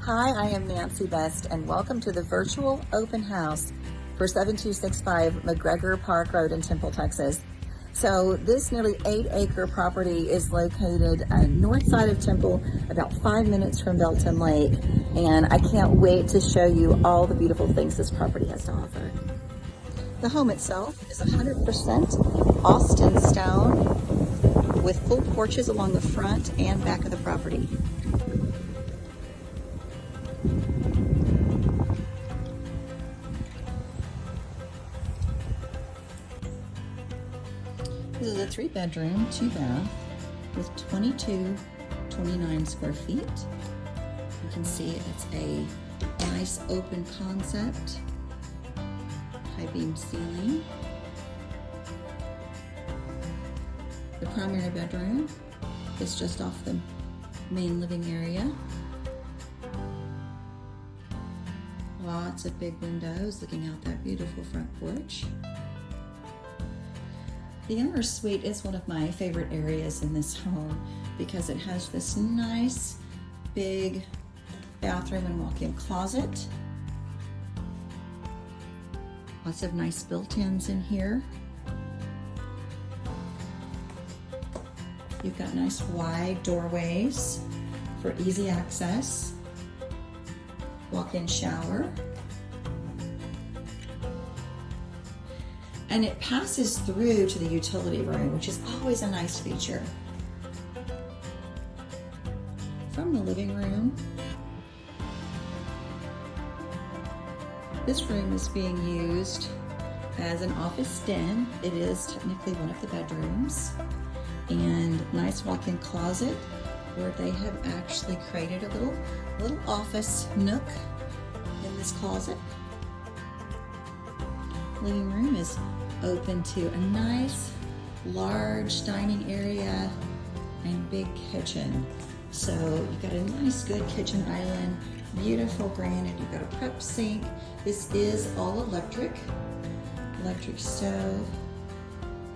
Hi, I am Nancy Best, and welcome to the virtual open house for 7265 McGregor Park Road in Temple, Texas. So this nearly 8-acre property is located north side of Temple, about 5 minutes from Belton Lake, and I can't wait to show you all the beautiful things this property has to offer. The home itself is 100% Austin stone with full porches along the front and back of the property. This is a 3-bedroom, 2-bath with 29 square feet. You can see it's a nice open concept, high beam ceiling. The primary bedroom is just off the main living area. Lots of big windows looking out that beautiful front porch. The owner's suite is one of my favorite areas in this home because it has this nice big bathroom and walk-in closet. Lots of nice built-ins in here. You've got nice wide doorways for easy access. Walk-in shower. And it passes through to the utility room, which is always a nice feature. From the living room, this room is being used as an office den. It is technically one of the bedrooms. And nice walk-in closet where they have actually created a little office nook in this closet. Living room is open to a nice large dining area and big kitchen. So you've got a nice good kitchen island, beautiful granite. You've got a prep sink. This is all electric stove.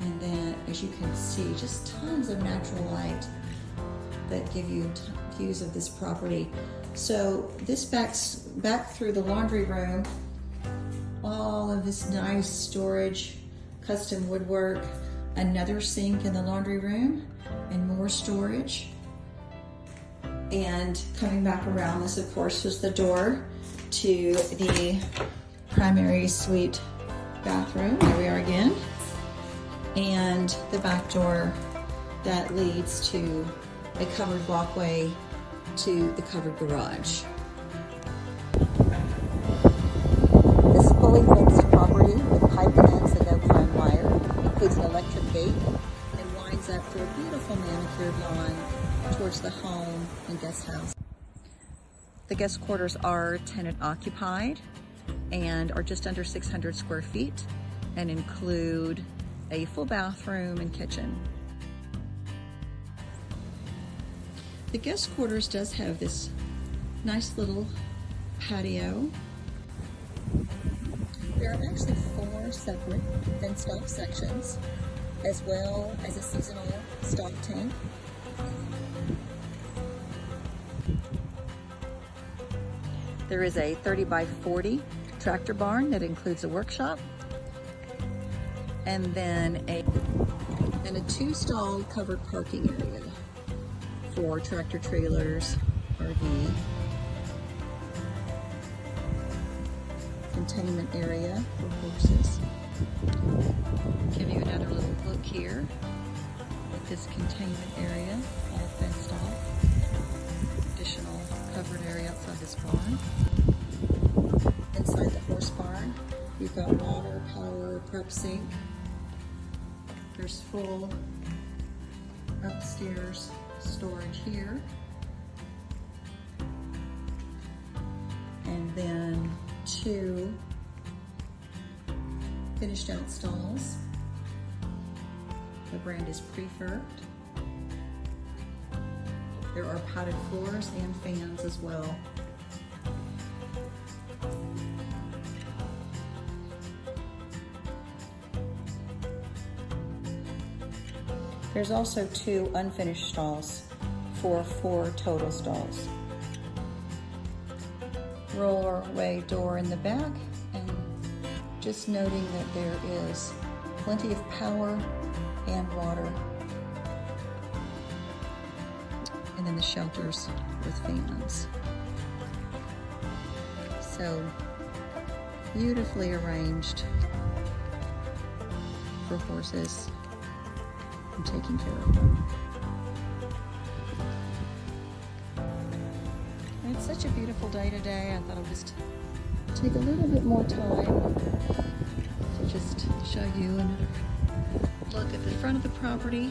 And then, as you can see, just tons of natural light that give you views of this property. So this backs back through the laundry room. All of this nice storage, custom woodwork, another sink in the laundry room, and more storage. And coming back around, this of course was the door to the primary suite bathroom. There we are again. And the back door that leads to a covered walkway to the covered garage. This fully fenced property with pipe fence and no fine wire includes an electric gate and winds up through a beautiful manicured lawn towards the home and guest house. The guest quarters are tenant occupied and are just under 600 square feet and include a full bathroom and kitchen. The guest quarters does have this nice little patio. There are actually 4 separate fenced off sections, as well as a seasonal stock tank. There is a 30 by 40 tractor barn that includes a workshop, and then a 2-stall covered parking area for tractor trailers, RV, containment area for horses. Give you another little look here at this containment area, all fenced off. Additional covered area outside this barn. Inside the horse barn, you've got water, power, prep sink. There's full upstairs storage here. And then 2 finished out stalls. The brand is Preferred. There are padded floors and fans as well. There's also 2 unfinished stalls for 4 total stalls. rollaway door in the back, and just noting that there is plenty of power and water. And then the shelters with fans. So beautifully arranged for horses and taking care of them. It's such a beautiful day today. I thought I'd just take a little bit more time to just show you and look at the front of the property.